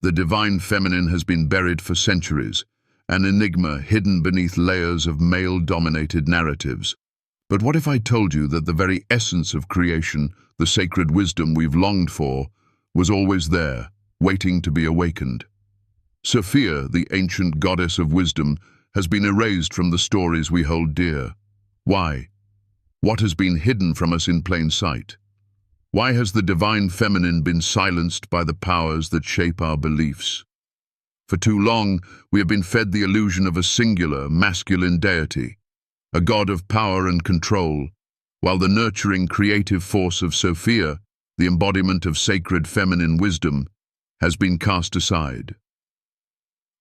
The divine feminine has been buried for centuries, an enigma hidden beneath layers of male-dominated narratives. But what if I told you that the very essence of creation, the sacred wisdom we've longed for, was always there, waiting to be awakened? Sophia, the ancient goddess of wisdom, has been erased from the stories we hold dear. Why? What has been hidden from us in plain sight? Why has the divine feminine been silenced by the powers that shape our beliefs? For too long, we have been fed the illusion of a singular, masculine deity, a god of power and control, while the nurturing, creative force of Sophia, the embodiment of sacred feminine wisdom, has been cast aside.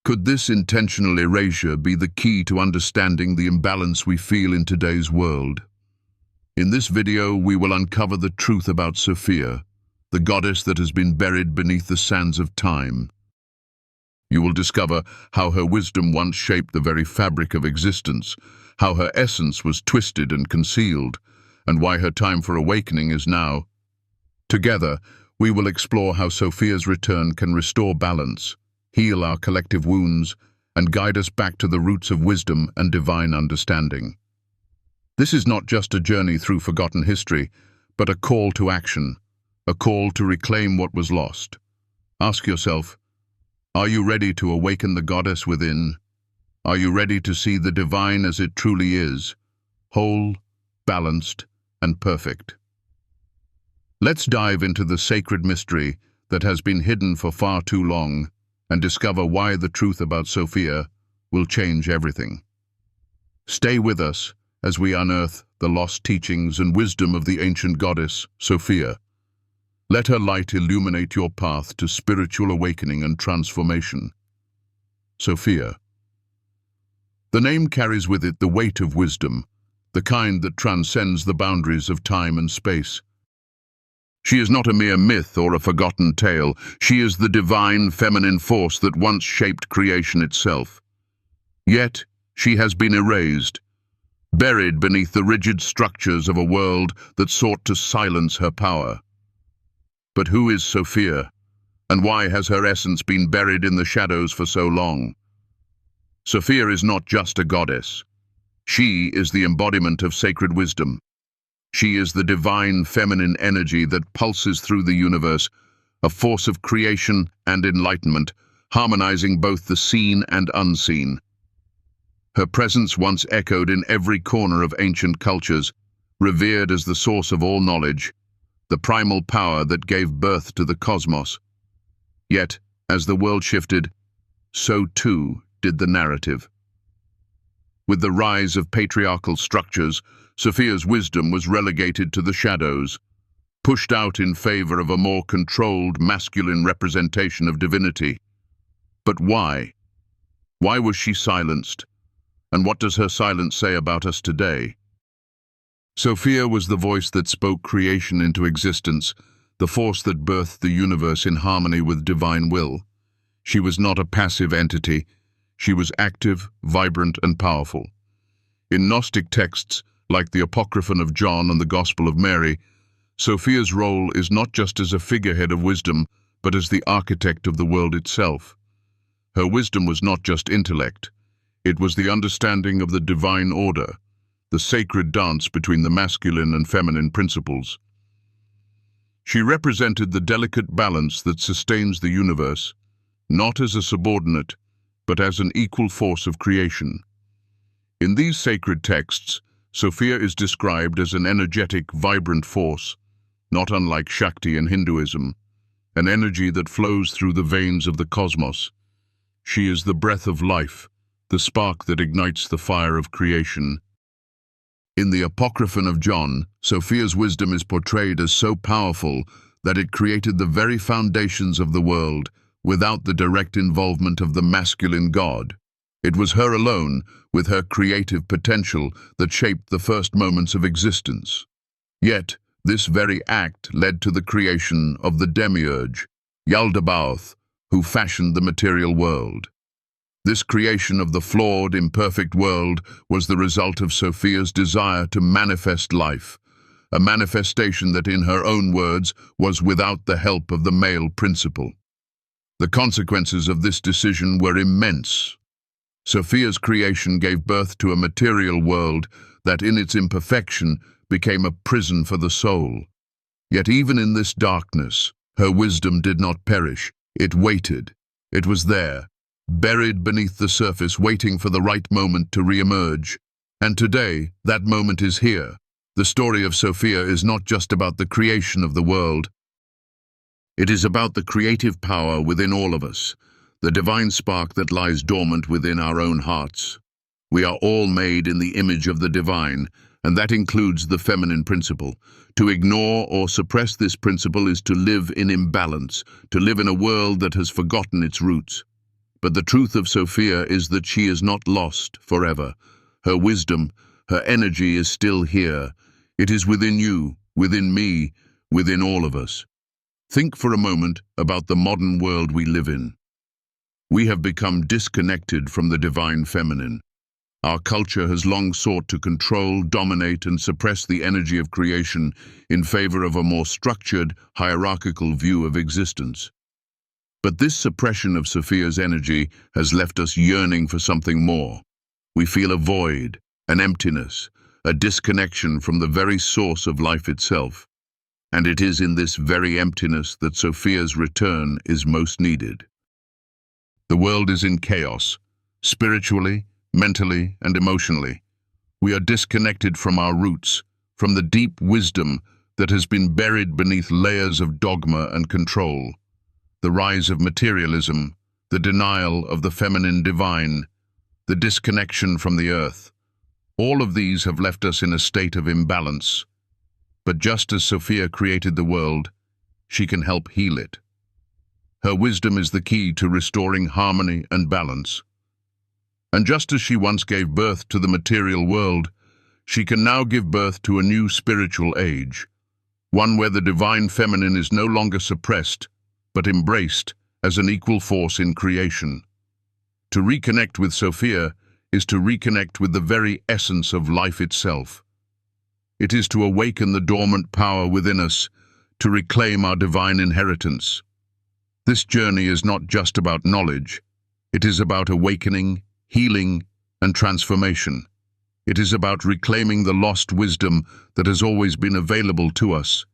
Could this intentional erasure be the key to understanding the imbalance we feel in today's world? In this video, we will uncover the truth about Sophia, the goddess that has been buried beneath the sands of time. You will discover how her wisdom once shaped the very fabric of existence, how her essence was twisted and concealed, and why her time for awakening is now. Together, we will explore how Sophia's return can restore balance, heal our collective wounds, and guide us back to the roots of wisdom and divine understanding. This is not just a journey through forgotten history, but a call to action, a call to reclaim what was lost. Ask yourself, are you ready to awaken the goddess within? Are you ready to see the divine as it truly is, whole, balanced, and perfect? Let's dive into the sacred mystery that has been hidden for far too long and discover why the truth about Sophia will change everything. Stay with us as we unearth the lost teachings and wisdom of the ancient goddess, Sophia. Let her light illuminate your path to spiritual awakening and transformation. Sophia. The name carries with it the weight of wisdom, the kind that transcends the boundaries of time and space. She is not a mere myth or a forgotten tale. She is the divine feminine force that once shaped creation itself. Yet, she has been erased, buried beneath the rigid structures of a world that sought to silence her power. But who is Sophia, and why has her essence been buried in the shadows for so long? Sophia is not just a goddess. She is the embodiment of sacred wisdom. She is the divine feminine energy that pulses through the universe, a force of creation and enlightenment, harmonizing both the seen and unseen. Her presence once echoed in every corner of ancient cultures, revered as the source of all knowledge, the primal power that gave birth to the cosmos. Yet, as the world shifted, so too did the narrative. With the rise of patriarchal structures, Sophia's wisdom was relegated to the shadows, pushed out in favor of a more controlled, masculine representation of divinity. But why? Why was she silenced? And what does her silence say about us today? Sophia was the voice that spoke creation into existence, the force that birthed the universe in harmony with divine will. She was not a passive entity. She was active, vibrant, and powerful. In Gnostic texts, like the Apocryphon of John and the Gospel of Mary, Sophia's role is not just as a figurehead of wisdom, but as the architect of the world itself. Her wisdom was not just intellect. It was the understanding of the divine order, the sacred dance between the masculine and feminine principles. She represented the delicate balance that sustains the universe, not as a subordinate, but as an equal force of creation. In these sacred texts, Sophia is described as an energetic, vibrant force, not unlike Shakti in Hinduism, an energy that flows through the veins of the cosmos. She is the breath of life, the spark that ignites the fire of creation. In the Apocryphon of John, Sophia's wisdom is portrayed as so powerful that it created the very foundations of the world without the direct involvement of the masculine god. It was her alone, with her creative potential, that shaped the first moments of existence. Yet, this very act led to the creation of the demiurge, Yaldabaoth, who fashioned the material world. This creation of the flawed, imperfect world was the result of Sophia's desire to manifest life, a manifestation that, in her own words, was without the help of the male principle. The consequences of this decision were immense. Sophia's creation gave birth to a material world that in its imperfection became a prison for the soul. Yet even in this darkness, her wisdom did not perish. It waited. It was there, buried beneath the surface, waiting for the right moment to re-emerge. And today, that moment is here. The story of Sophia is not just about the creation of the world. It is about the creative power within all of us, the divine spark that lies dormant within our own hearts. We are all made in the image of the divine, and that includes the feminine principle. To ignore or suppress this principle is to live in imbalance, to live in a world that has forgotten its roots. But the truth of Sophia is that she is not lost forever. Her wisdom, her energy is still here. It is within you, within me, within all of us. Think for a moment about the modern world we live in. We have become disconnected from the divine feminine. Our culture has long sought to control, dominate, and suppress the energy of creation in favor of a more structured, hierarchical view of existence. But this suppression of Sophia's energy has left us yearning for something more. We feel a void, an emptiness, a disconnection from the very source of life itself. And it is in this very emptiness that Sophia's return is most needed. The world is in chaos, spiritually, mentally, and emotionally. We are disconnected from our roots, from the deep wisdom that has been buried beneath layers of dogma and control. The rise of materialism, the denial of the feminine divine, the disconnection from the earth. All of these have left us in a state of imbalance. But just as Sophia created the world, she can help heal it. Her wisdom is the key to restoring harmony and balance. And just as she once gave birth to the material world, she can now give birth to a new spiritual age, one where the divine feminine is no longer suppressed, but embraced as an equal force in creation. To reconnect with Sophia is to reconnect with the very essence of life itself. It is to awaken the dormant power within us, to reclaim our divine inheritance. This journey is not just about knowledge. It is about awakening, healing, and transformation. It is about reclaiming the lost wisdom that has always been available to us.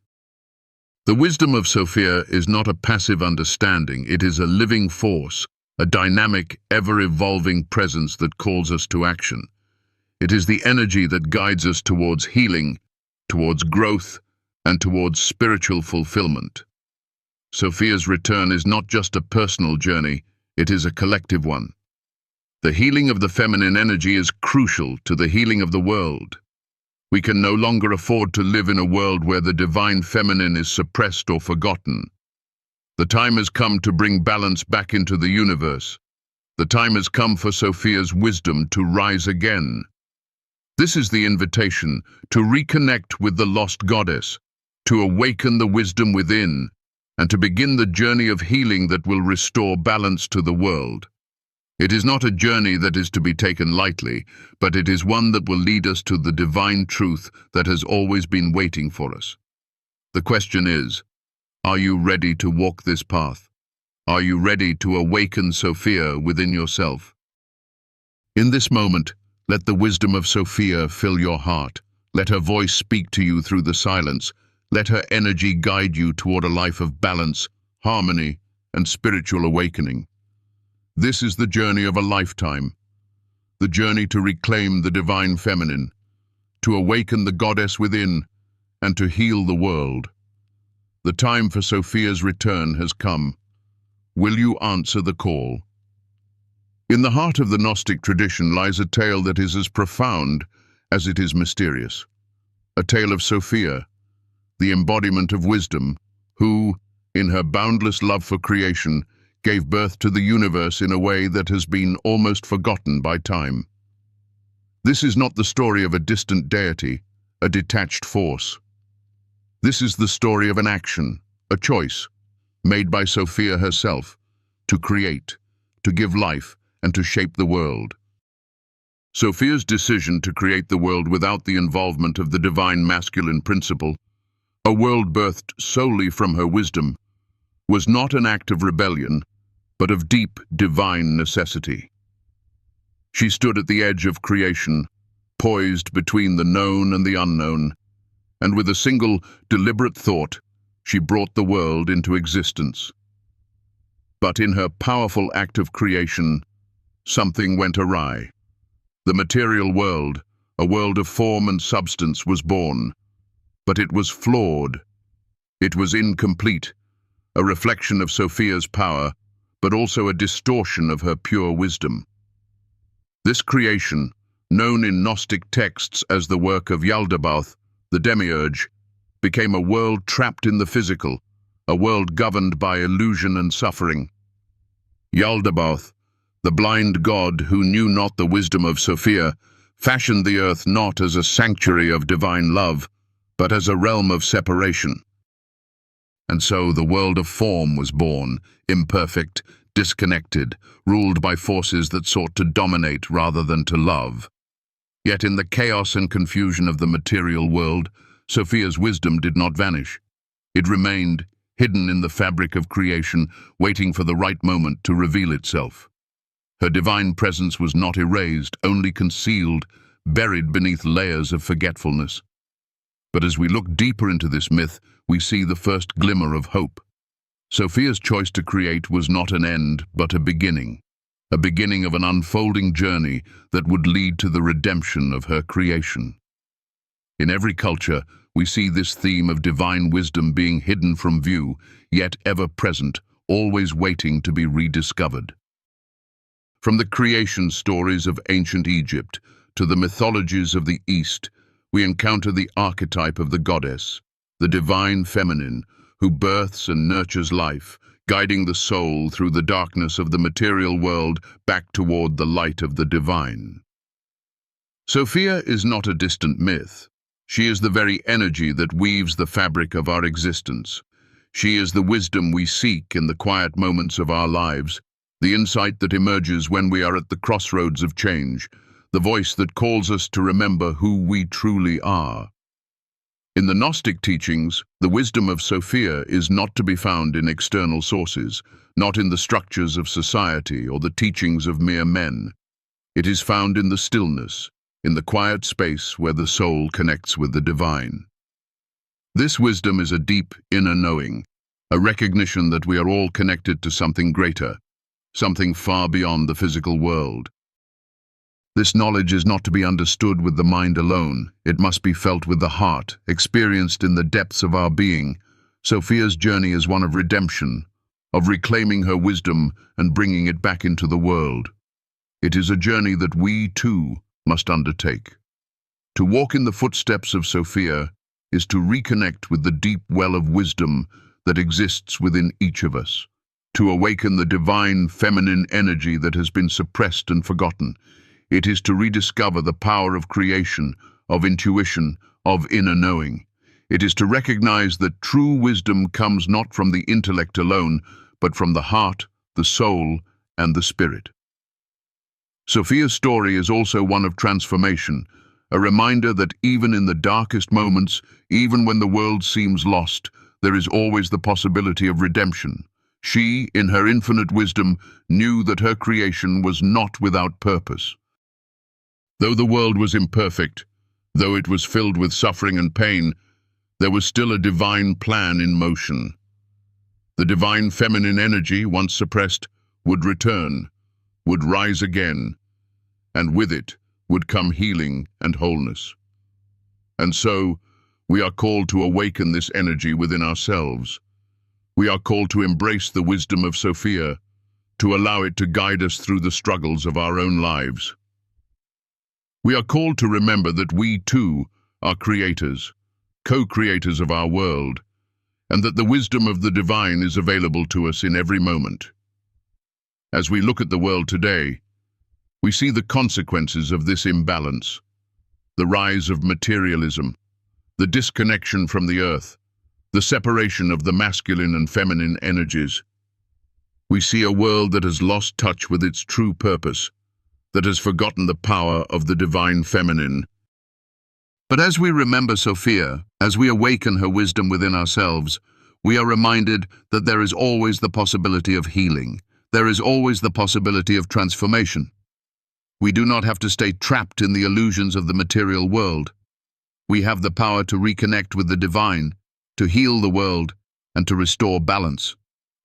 The wisdom of Sophia is not a passive understanding. It is a living force, a dynamic, ever-evolving presence that calls us to action. It is the energy that guides us towards healing, towards growth, and towards spiritual fulfillment. Sophia's return is not just a personal journey, it is a collective one. The healing of the feminine energy is crucial to the healing of the world. We can no longer afford to live in a world where the divine feminine is suppressed or forgotten. The time has come to bring balance back into the universe. The time has come for Sophia's wisdom to rise again. This is the invitation to reconnect with the lost goddess, to awaken the wisdom within, and to begin the journey of healing that will restore balance to the world. It is not a journey that is to be taken lightly, but it is one that will lead us to the divine truth that has always been waiting for us. The question is, are you ready to walk this path? Are you ready to awaken Sophia within yourself? In this moment, let the wisdom of Sophia fill your heart. Let her voice speak to you through the silence. Let her energy guide you toward a life of balance, harmony, and spiritual awakening. This is the journey of a lifetime, the journey to reclaim the divine feminine, to awaken the goddess within, and to heal the world. The time for Sophia's return has come. Will you answer the call? In the heart of the Gnostic tradition lies a tale that is as profound as it is mysterious. A tale of Sophia, the embodiment of wisdom, who, in her boundless love for creation, gave birth to the universe in a way that has been almost forgotten by time. This is not the story of a distant deity, a detached force. This is the story of an action, a choice, made by Sophia herself, to create, to give life, and to shape the world. Sophia's decision to create the world without the involvement of the divine masculine principle, a world birthed solely from her wisdom, was not an act of rebellion, but of deep divine necessity. She stood at the edge of creation, poised between the known and the unknown, and with a single deliberate thought, she brought the world into existence. But in her powerful act of creation, something went awry. The material world, a world of form and substance, was born, but it was flawed. It was incomplete, a reflection of Sophia's power, but also a distortion of her pure wisdom. This creation, known in Gnostic texts as the work of Yaldabaoth, the demiurge, became a world trapped in the physical, a world governed by illusion and suffering. Yaldabaoth, the blind god who knew not the wisdom of Sophia, fashioned the earth not as a sanctuary of divine love, but as a realm of separation. And so the world of form was born, imperfect, disconnected, ruled by forces that sought to dominate rather than to love. Yet in the chaos and confusion of the material world, Sophia's wisdom did not vanish. It remained, hidden in the fabric of creation, waiting for the right moment to reveal itself. Her divine presence was not erased, only concealed, buried beneath layers of forgetfulness. But as we look deeper into this myth, we see the first glimmer of hope. Sophia's choice to create was not an end, but a beginning of an unfolding journey that would lead to the redemption of her creation. In every culture, we see this theme of divine wisdom being hidden from view, yet ever present, always waiting to be rediscovered. From the creation stories of ancient Egypt to the mythologies of the East, we encounter the archetype of the goddess, the divine feminine, who births and nurtures life, guiding the soul through the darkness of the material world back toward the light of the divine. Sophia is not a distant myth. She is the very energy that weaves the fabric of our existence. She is the wisdom we seek in the quiet moments of our lives, the insight that emerges when we are at the crossroads of change, the voice that calls us to remember who we truly are. In the Gnostic teachings, the wisdom of Sophia is not to be found in external sources, not in the structures of society or the teachings of mere men. It is found in the stillness, in the quiet space where the soul connects with the divine. This wisdom is a deep inner knowing, a recognition that we are all connected to something greater, something far beyond the physical world. This knowledge is not to be understood with the mind alone. It must be felt with the heart, experienced in the depths of our being. Sophia's journey is one of redemption, of reclaiming her wisdom and bringing it back into the world. It is a journey that we, too, must undertake. To walk in the footsteps of Sophia is to reconnect with the deep well of wisdom that exists within each of us, to awaken the divine feminine energy that has been suppressed and forgotten. It is to rediscover the power of creation, of intuition, of inner knowing. It is to recognize that true wisdom comes not from the intellect alone, but from the heart, the soul, and the spirit. Sophia's story is also one of transformation, a reminder that even in the darkest moments, even when the world seems lost, there is always the possibility of redemption. She, in her infinite wisdom, knew that her creation was not without purpose. Though the world was imperfect, though it was filled with suffering and pain, there was still a divine plan in motion. The divine feminine energy, once suppressed, would return, would rise again, and with it would come healing and wholeness. And so, we are called to awaken this energy within ourselves. We are called to embrace the wisdom of Sophia, to allow it to guide us through the struggles of our own lives. We are called to remember that we, too, are creators, co-creators of our world, and that the wisdom of the divine is available to us in every moment. As we look at the world today, we see the consequences of this imbalance, the rise of materialism, the disconnection from the earth, the separation of the masculine and feminine energies. We see a world that has lost touch with its true purpose, that has forgotten the power of the divine feminine. But as we remember Sophia, as we awaken her wisdom within ourselves, we are reminded that there is always the possibility of healing, there is always the possibility of transformation. We do not have to stay trapped in the illusions of the material world. We have the power to reconnect with the divine, to heal the world, and to restore balance.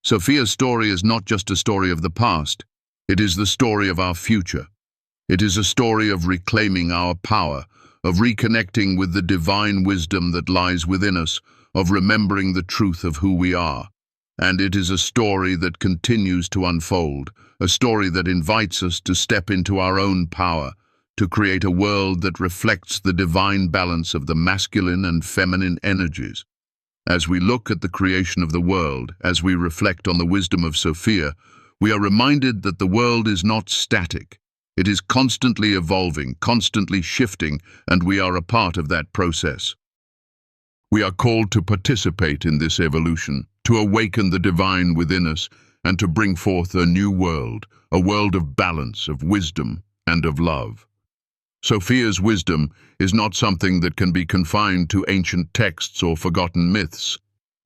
Sophia's story is not just a story of the past, it is the story of our future. It is a story of reclaiming our power, of reconnecting with the divine wisdom that lies within us, of remembering the truth of who we are. And it is a story that continues to unfold, a story that invites us to step into our own power, to create a world that reflects the divine balance of the masculine and feminine energies. As we look at the creation of the world, as we reflect on the wisdom of Sophia, we are reminded that the world is not static. It is constantly evolving, constantly shifting, and we are a part of that process. We are called to participate in this evolution, to awaken the divine within us, and to bring forth a new world, a world of balance, of wisdom, and of love. Sophia's wisdom is not something that can be confined to ancient texts or forgotten myths.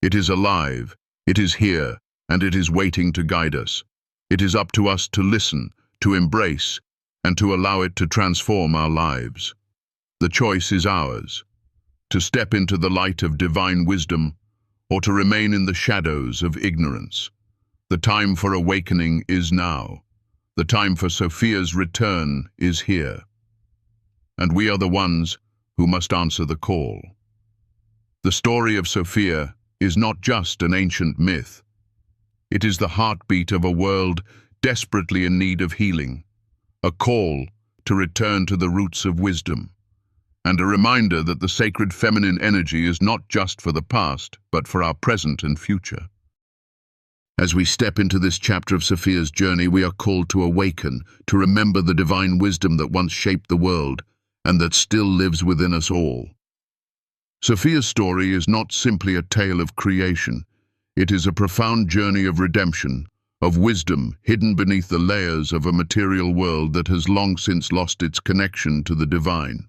It is alive, it is here, and it is waiting to guide us. It is up to us to listen, to embrace, and to allow it to transform our lives. The choice is ours, to step into the light of divine wisdom, or to remain in the shadows of ignorance. The time for awakening is now. The time for Sophia's return is here. And we are the ones who must answer the call. The story of Sophia is not just an ancient myth. It is the heartbeat of a world desperately in need of healing, a call to return to the roots of wisdom, and a reminder that the sacred feminine energy is not just for the past, but for our present and future. As we step into this chapter of Sophia's journey, we are called to awaken, to remember the divine wisdom that once shaped the world, and that still lives within us all. Sophia's story is not simply a tale of creation. It is a profound journey of redemption, of wisdom hidden beneath the layers of a material world that has long since lost its connection to the divine.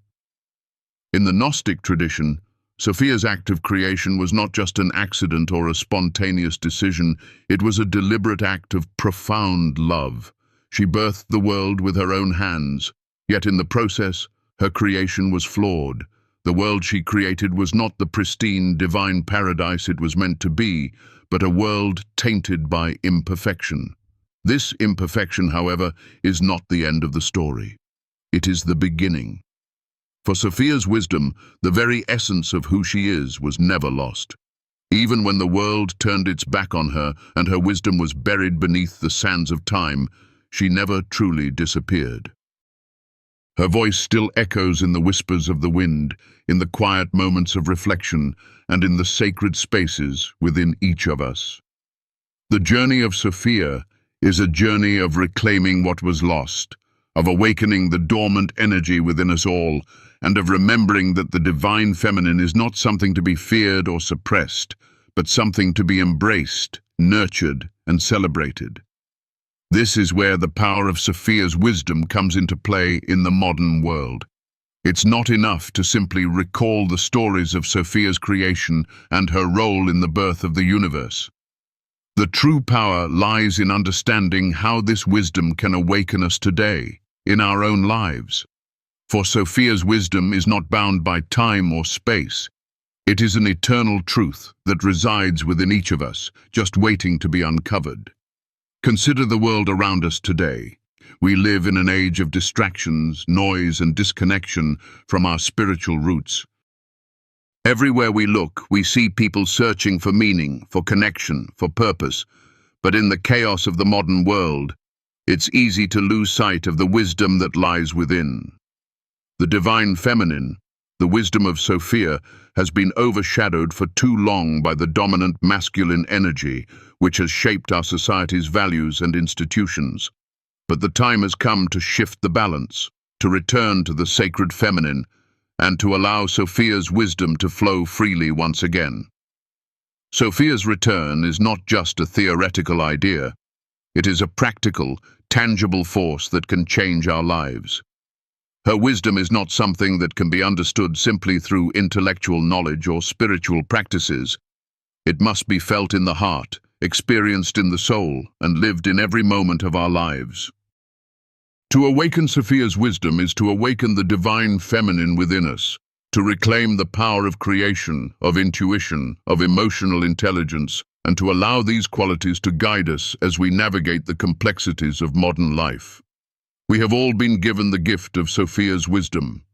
In the Gnostic tradition, Sophia's act of creation was not just an accident or a spontaneous decision, it was a deliberate act of profound love. She birthed the world with her own hands, yet in the process, her creation was flawed. The world she created was not the pristine, divine paradise it was meant to be, but a world tainted by imperfection. This imperfection, however, is not the end of the story. It is the beginning. For Sophia's wisdom, the very essence of who she is was never lost. Even when the world turned its back on her and her wisdom was buried beneath the sands of time, she never truly disappeared. Her voice still echoes in the whispers of the wind, in the quiet moments of reflection, and in the sacred spaces within each of us. The journey of Sophia is a journey of reclaiming what was lost, of awakening the dormant energy within us all, and of remembering that the divine feminine is not something to be feared or suppressed, but something to be embraced, nurtured, and celebrated. This is where the power of Sophia's wisdom comes into play in the modern world. It's not enough to simply recall the stories of Sophia's creation and her role in the birth of the universe. The true power lies in understanding how this wisdom can awaken us today, in our own lives. For Sophia's wisdom is not bound by time or space. It is an eternal truth that resides within each of us, just waiting to be uncovered. Consider the world around us today. We live in an age of distractions, noise, and disconnection from our spiritual roots. Everywhere we look, we see people searching for meaning, for connection, for purpose. But in the chaos of the modern world, it's easy to lose sight of the wisdom that lies within. The divine feminine, the wisdom of Sophia, has been overshadowed for too long by the dominant masculine energy, which has shaped our society's values and institutions. But the time has come to shift the balance, to return to the sacred feminine, and to allow Sophia's wisdom to flow freely once again. Sophia's return is not just a theoretical idea. It is a practical, tangible force that can change our lives. Her wisdom is not something that can be understood simply through intellectual knowledge or spiritual practices. It must be felt in the heart, experienced in the soul, and lived in every moment of our lives. To awaken Sophia's wisdom is to awaken the divine feminine within us, to reclaim the power of creation, of intuition, of emotional intelligence, and to allow these qualities to guide us as we navigate the complexities of modern life. We have all been given the gift of Sophia's wisdom.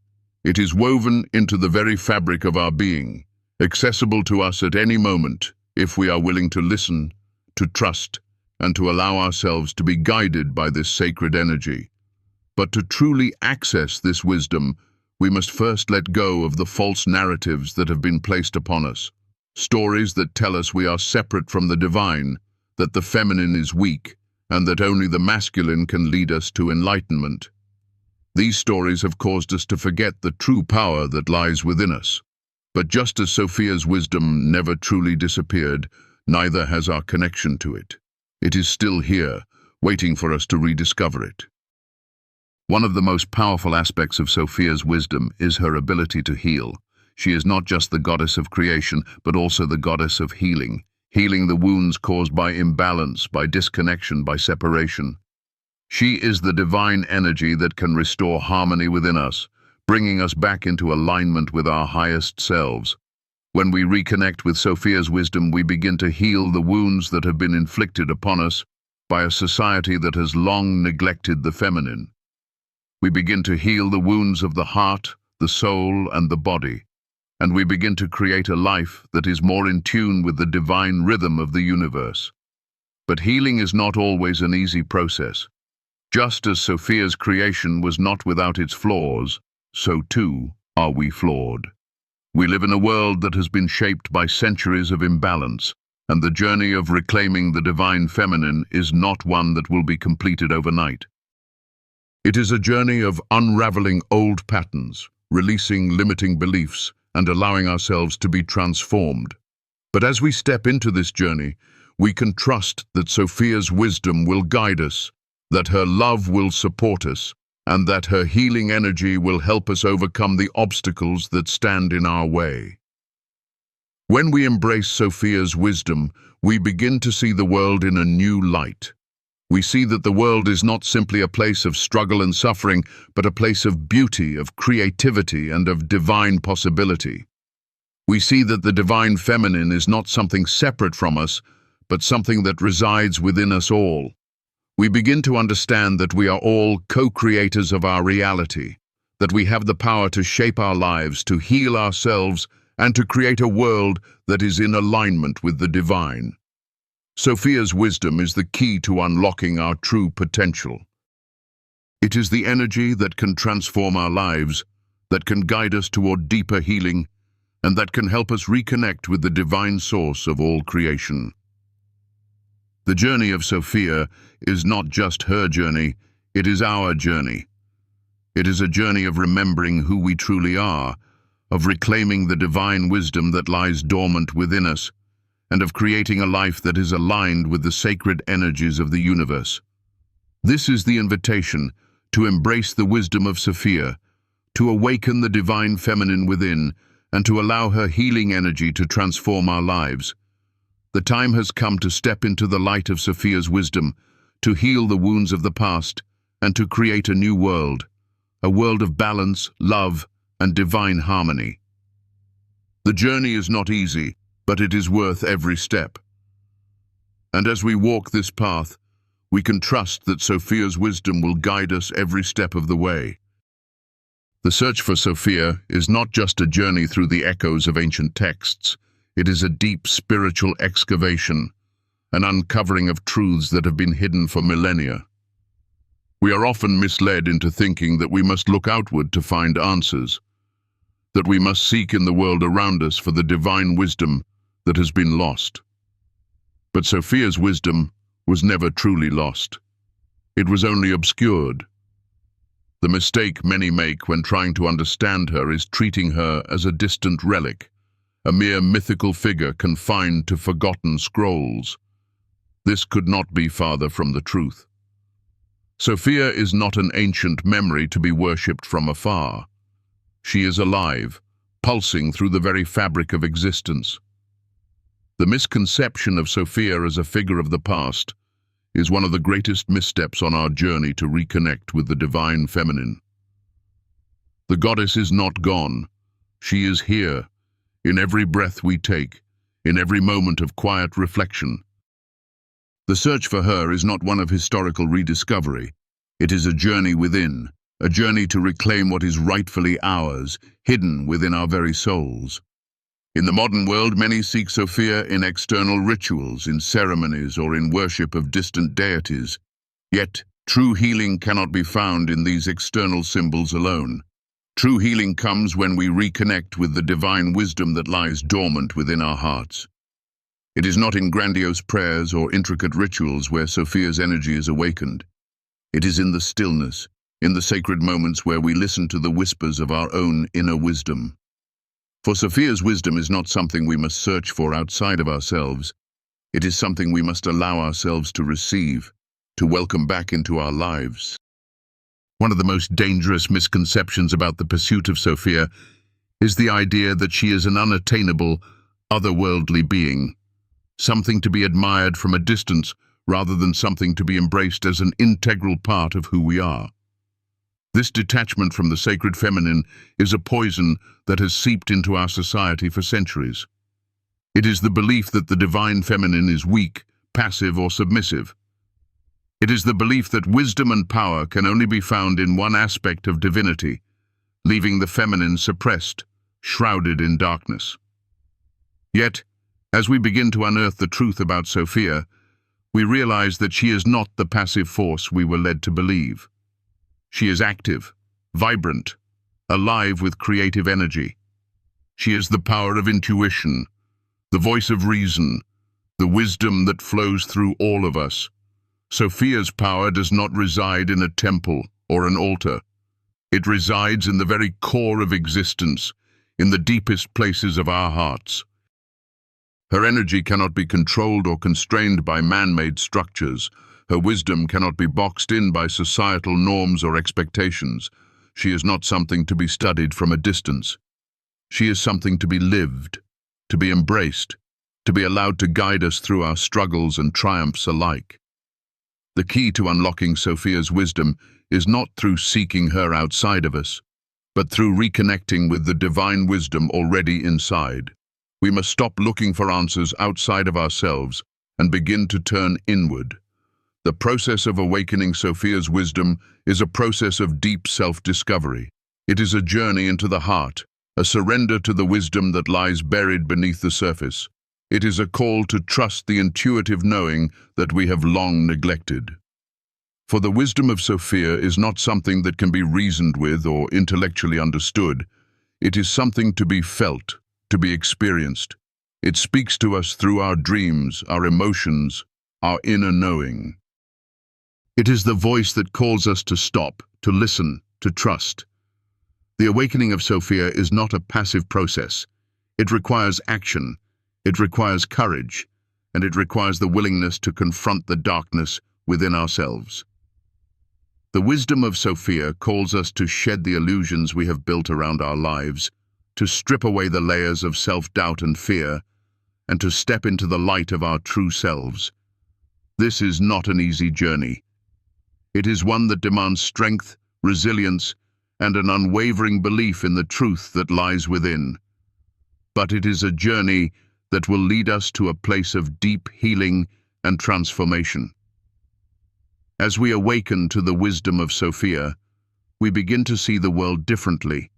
It is woven into the very fabric of our being, accessible to us at any moment, if we are willing to listen, to trust, and to allow ourselves to be guided by this sacred energy. But to truly access this wisdom, we must first let go of the false narratives that have been placed upon us. Stories that tell us we are separate from the divine, that the feminine is weak, and that only the masculine can lead us to enlightenment. These stories have caused us to forget the true power that lies within us. But just as Sophia's wisdom never truly disappeared, neither has our connection to it. It is still here, waiting for us to rediscover it. One of the most powerful aspects of Sophia's wisdom is her ability to heal. She is not just the goddess of creation, but also the goddess of healing, healing the wounds caused by imbalance, by disconnection, by separation. She is the divine energy that can restore harmony within us, bringing us back into alignment with our highest selves. When we reconnect with Sophia's wisdom, we begin to heal the wounds that have been inflicted upon us by a society that has long neglected the feminine. We begin to heal the wounds of the heart, the soul, and the body, and we begin to create a life that is more in tune with the divine rhythm of the universe. But healing is not always an easy process. Just as Sophia's creation was not without its flaws, so too are we flawed. We live in a world that has been shaped by centuries of imbalance, and the journey of reclaiming the divine feminine is not one that will be completed overnight. It is a journey of unraveling old patterns, releasing limiting beliefs, and allowing ourselves to be transformed. But as we step into this journey, we can trust that Sophia's wisdom will guide us, that her love will support us, and that her healing energy will help us overcome the obstacles that stand in our way. When we embrace Sophia's wisdom, we begin to see the world in a new light. We see that the world is not simply a place of struggle and suffering, but a place of beauty, of creativity, and of divine possibility. We see that the divine feminine is not something separate from us, but something that resides within us all. We begin to understand that we are all co-creators of our reality, that we have the power to shape our lives, to heal ourselves, and to create a world that is in alignment with the divine. Sophia's wisdom is the key to unlocking our true potential. It is the energy that can transform our lives, that can guide us toward deeper healing, and that can help us reconnect with the divine source of all creation. The journey of Sophia is not just her journey, it is our journey. It is a journey of remembering who we truly are, of reclaiming the divine wisdom that lies dormant within us, and of creating a life that is aligned with the sacred energies of the universe. This is the invitation to embrace the wisdom of Sophia, to awaken the divine feminine within, and to allow her healing energy to transform our lives. The time has come to step into the light of Sophia's wisdom, to heal the wounds of the past, and to create a new world, a world of balance, love, and divine harmony. The journey is not easy, but it is worth every step. And as we walk this path, we can trust that Sophia's wisdom will guide us every step of the way. The search for Sophia is not just a journey through the echoes of ancient texts. It is a deep spiritual excavation, an uncovering of truths that have been hidden for millennia. We are often misled into thinking that we must look outward to find answers, that we must seek in the world around us for the divine wisdom that has been lost. But Sophia's wisdom was never truly lost. It was only obscured. The mistake many make when trying to understand her is treating her as a distant relic, a mere mythical figure confined to forgotten scrolls. This could not be farther from the truth. Sophia is not an ancient memory to be worshipped from afar. She is alive, pulsing through the very fabric of existence. The misconception of Sophia as a figure of the past is one of the greatest missteps on our journey to reconnect with the divine feminine. The goddess is not gone. She is here, in every breath we take, in every moment of quiet reflection. The search for her is not one of historical rediscovery. It is a journey within, a journey to reclaim what is rightfully ours, hidden within our very souls. In the modern world, many seek Sophia in external rituals, in ceremonies, or in worship of distant deities. Yet, true healing cannot be found in these external symbols alone. True healing comes when we reconnect with the divine wisdom that lies dormant within our hearts. It is not in grandiose prayers or intricate rituals where Sophia's energy is awakened. It is in the stillness, in the sacred moments where we listen to the whispers of our own inner wisdom. For Sophia's wisdom is not something we must search for outside of ourselves. It is something we must allow ourselves to receive, to welcome back into our lives. One of the most dangerous misconceptions about the pursuit of Sophia is the idea that she is an unattainable, otherworldly being, something to be admired from a distance rather than something to be embraced as an integral part of who we are. This detachment from the sacred feminine is a poison that has seeped into our society for centuries. It is the belief that the divine feminine is weak, passive, or submissive. It is the belief that wisdom and power can only be found in one aspect of divinity, leaving the feminine suppressed, shrouded in darkness. Yet, as we begin to unearth the truth about Sophia, we realize that she is not the passive force we were led to believe. She is active, vibrant, alive with creative energy. She is the power of intuition, the voice of reason, the wisdom that flows through all of us. Sophia's power does not reside in a temple or an altar. It resides in the very core of existence, in the deepest places of our hearts. Her energy cannot be controlled or constrained by man-made structures. Her wisdom cannot be boxed in by societal norms or expectations. She is not something to be studied from a distance. She is something to be lived, to be embraced, to be allowed to guide us through our struggles and triumphs alike. The key to unlocking Sophia's wisdom is not through seeking her outside of us, but through reconnecting with the divine wisdom already inside. We must stop looking for answers outside of ourselves and begin to turn inward. The process of awakening Sophia's wisdom is a process of deep self-discovery. It is a journey into the heart, a surrender to the wisdom that lies buried beneath the surface. It is a call to trust the intuitive knowing that we have long neglected. For the wisdom of Sophia is not something that can be reasoned with or intellectually understood. It is something to be felt, to be experienced. It speaks to us through our dreams, our emotions, our inner knowing. It is the voice that calls us to stop, to listen, to trust. The awakening of Sophia is not a passive process. It requires action. It requires courage, and it requires the willingness to confront the darkness within ourselves. The wisdom of Sophia calls us to shed the illusions we have built around our lives, to strip away the layers of self-doubt and fear, and to step into the light of our true selves. This is not an easy journey. It is one that demands strength, resilience, and an unwavering belief in the truth that lies within. But it is a journey that will lead us to a place of deep healing and transformation. As we awaken to the wisdom of Sophia, we begin to see the world differently.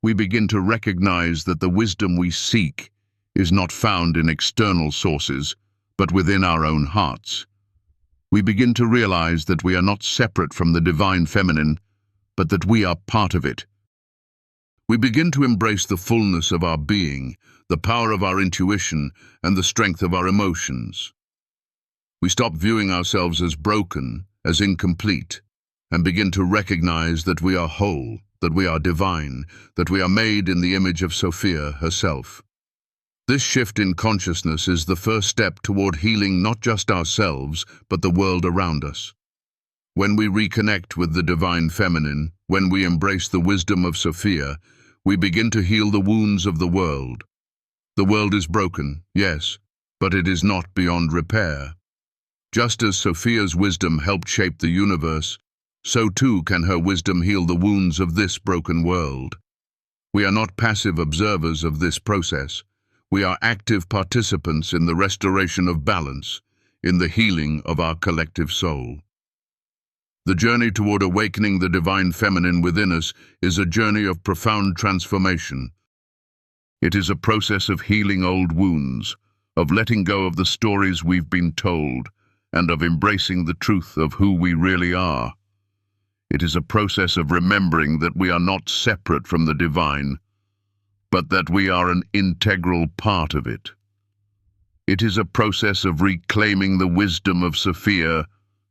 We begin to recognize that the wisdom we seek is not found in external sources, but within our own hearts. We begin to realize that we are not separate from the divine feminine, but that we are part of it. We begin to embrace the fullness of our being, the power of our intuition, and the strength of our emotions. We stop viewing ourselves as broken, as incomplete, and begin to recognize that we are whole, that we are divine, that we are made in the image of Sophia herself. This shift in consciousness is the first step toward healing not just ourselves, but the world around us. When we reconnect with the divine feminine, when we embrace the wisdom of Sophia, we begin to heal the wounds of the world. The world is broken, yes, but it is not beyond repair. Just as Sophia's wisdom helped shape the universe, so too can her wisdom heal the wounds of this broken world. We are not passive observers of this process. We are active participants in the restoration of balance, in the healing of our collective soul. The journey toward awakening the divine feminine within us is a journey of profound transformation. It is a process of healing old wounds, of letting go of the stories we've been told, and of embracing the truth of who we really are. It is a process of remembering that we are not separate from the divine, but that we are an integral part of it. It is a process of reclaiming the wisdom of Sophia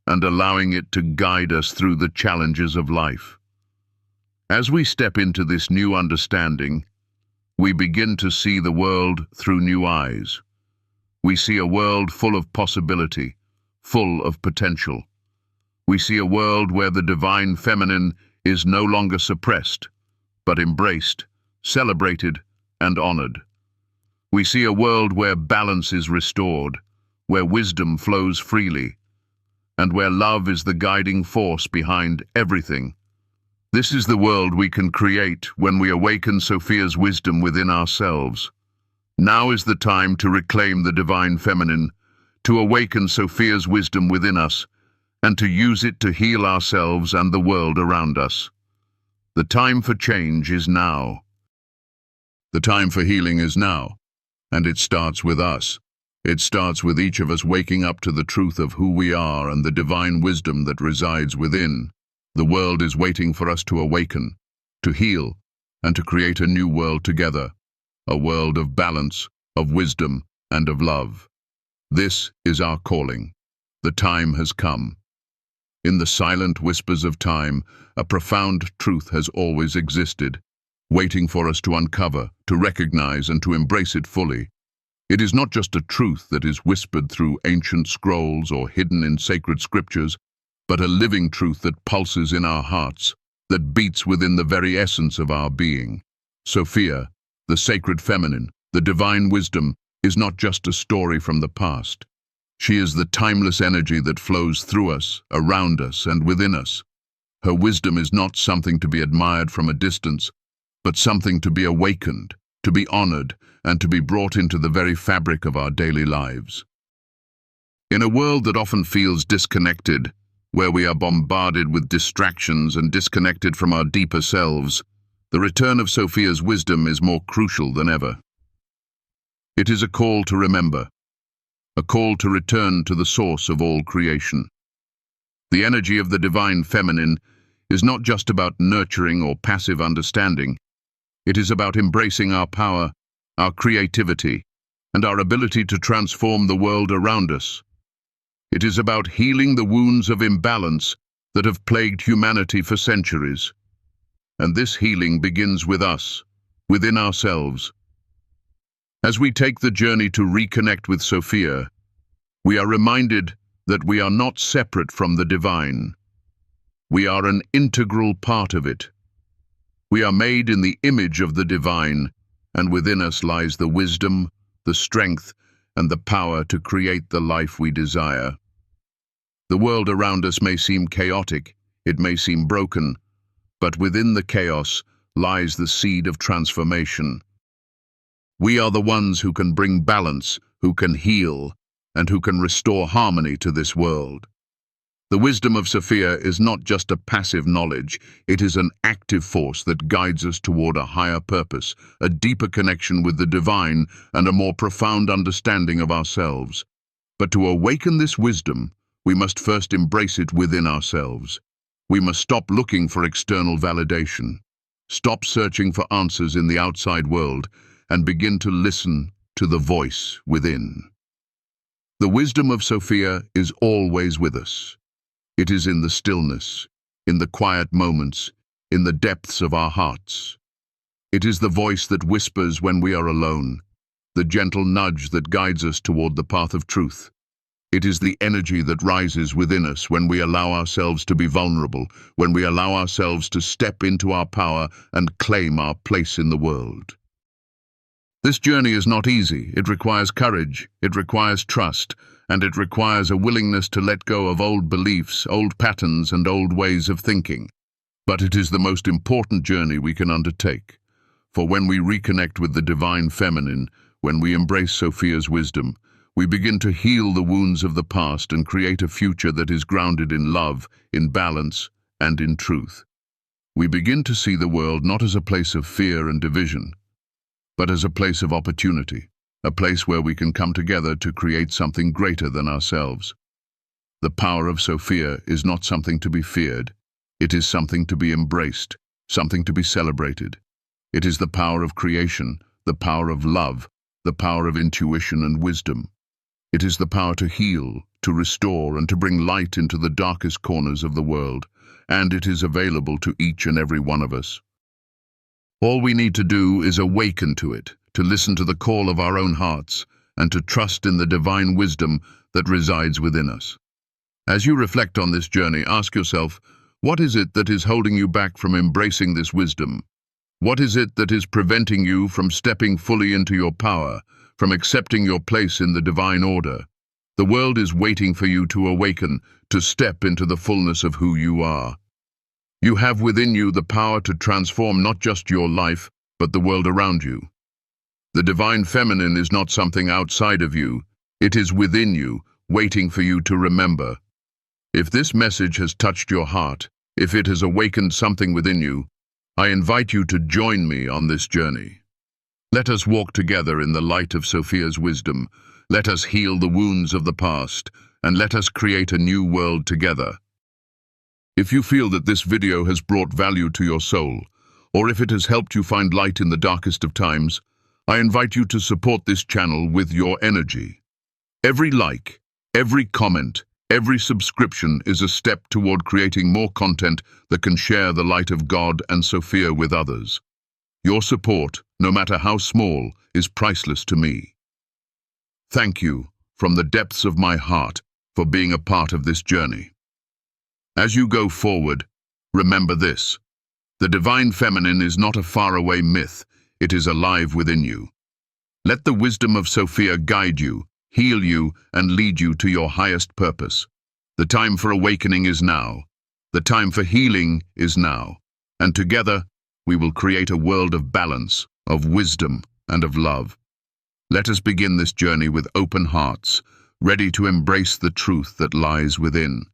and allowing it to guide us through the challenges of life. As we step into this new understanding, we begin to see the world through new eyes. We see a world full of possibility, full of potential. We see a world where the divine feminine is no longer suppressed, but embraced, celebrated, and honored. We see a world where balance is restored, where wisdom flows freely, and where love is the guiding force behind everything. This is the world we can create when we awaken Sophia's wisdom within ourselves. Now is the time to reclaim the divine feminine, to awaken Sophia's wisdom within us, and to use it to heal ourselves and the world around us. The time for change is now. The time for healing is now, and it starts with us. It starts with each of us waking up to the truth of who we are and the divine wisdom that resides within. The world is waiting for us to awaken, to heal, and to create a new world together, a world of balance, of wisdom, and of love. This is our calling. The time has come. In the silent whispers of time, a profound truth has always existed, waiting for us to uncover, to recognize, and to embrace it fully. It is not just a truth that is whispered through ancient scrolls or hidden in sacred scriptures, but a living truth that pulses in our hearts, that beats within the very essence of our being. Sophia, the sacred feminine, the divine wisdom, is not just a story from the past. She is the timeless energy that flows through us, around us, and within us. Her wisdom is not something to be admired from a distance, but something to be awakened, to be honored, and to be brought into the very fabric of our daily lives. In a world that often feels disconnected, where we are bombarded with distractions and disconnected from our deeper selves, the return of Sophia's wisdom is more crucial than ever. It is a call to remember, a call to return to the source of all creation. The energy of the divine feminine is not just about nurturing or passive understanding. It is about embracing our power, our creativity, and our ability to transform the world around us. It is about healing the wounds of imbalance that have plagued humanity for centuries. And this healing begins with us, within ourselves. As we take the journey to reconnect with Sophia, we are reminded that we are not separate from the divine. We are an integral part of it. We are made in the image of the divine, and within us lies the wisdom, the strength, and the power to create the life we desire. The world around us may seem chaotic, it may seem broken, but within the chaos lies the seed of transformation. We are the ones who can bring balance, who can heal, and who can restore harmony to this world. The wisdom of Sophia is not just a passive knowledge, it is an active force that guides us toward a higher purpose, a deeper connection with the divine, and a more profound understanding of ourselves. But to awaken this wisdom, we must first embrace it within ourselves. We must stop looking for external validation, stop searching for answers in the outside world, and begin to listen to the voice within. The wisdom of Sophia is always with us. It is in the stillness, in the quiet moments, in the depths of our hearts. It is the voice that whispers when we are alone, the gentle nudge that guides us toward the path of truth. It is the energy that rises within us when we allow ourselves to be vulnerable, when we allow ourselves to step into our power and claim our place in the world. This journey is not easy. It requires courage, it requires trust, and it requires a willingness to let go of old beliefs, old patterns, and old ways of thinking. But it is the most important journey we can undertake. For when we reconnect with the divine feminine, when we embrace Sophia's wisdom, we begin to heal the wounds of the past and create a future that is grounded in love, in balance, and in truth. We begin to see the world not as a place of fear and division, but as a place of opportunity, a place where we can come together to create something greater than ourselves. The power of Sophia is not something to be feared. It is something to be embraced, something to be celebrated. It is the power of creation, the power of love, the power of intuition and wisdom. It is the power to heal, to restore, and to bring light into the darkest corners of the world, and it is available to each and every one of us. All we need to do is awaken to it, to listen to the call of our own hearts, and to trust in the divine wisdom that resides within us. As you reflect on this journey, ask yourself, what is it that is holding you back from embracing this wisdom? What is it that is preventing you from stepping fully into your power, from accepting your place in the divine order? The world is waiting for you to awaken, to step into the fullness of who you are. You have within you the power to transform not just your life, but the world around you. The divine feminine is not something outside of you. It is within you, waiting for you to remember. If this message has touched your heart, if it has awakened something within you, I invite you to join me on this journey. Let us walk together in the light of Sophia's wisdom. Let us heal the wounds of the past, and let us create a new world together. If you feel that this video has brought value to your soul, or if it has helped you find light in the darkest of times, I invite you to support this channel with your energy. Every like, every comment, every subscription is a step toward creating more content that can share the light of God and Sophia with others. Your support, no matter how small, is priceless to me. Thank you, from the depths of my heart, for being a part of this journey. As you go forward, remember this. The divine feminine is not a faraway myth, it is alive within you. Let the wisdom of Sophia guide you, heal you, and lead you to your highest purpose. The time for awakening is now. The time for healing is now. And together, we will create a world of balance, of wisdom, and of love. Let us begin this journey with open hearts, ready to embrace the truth that lies within.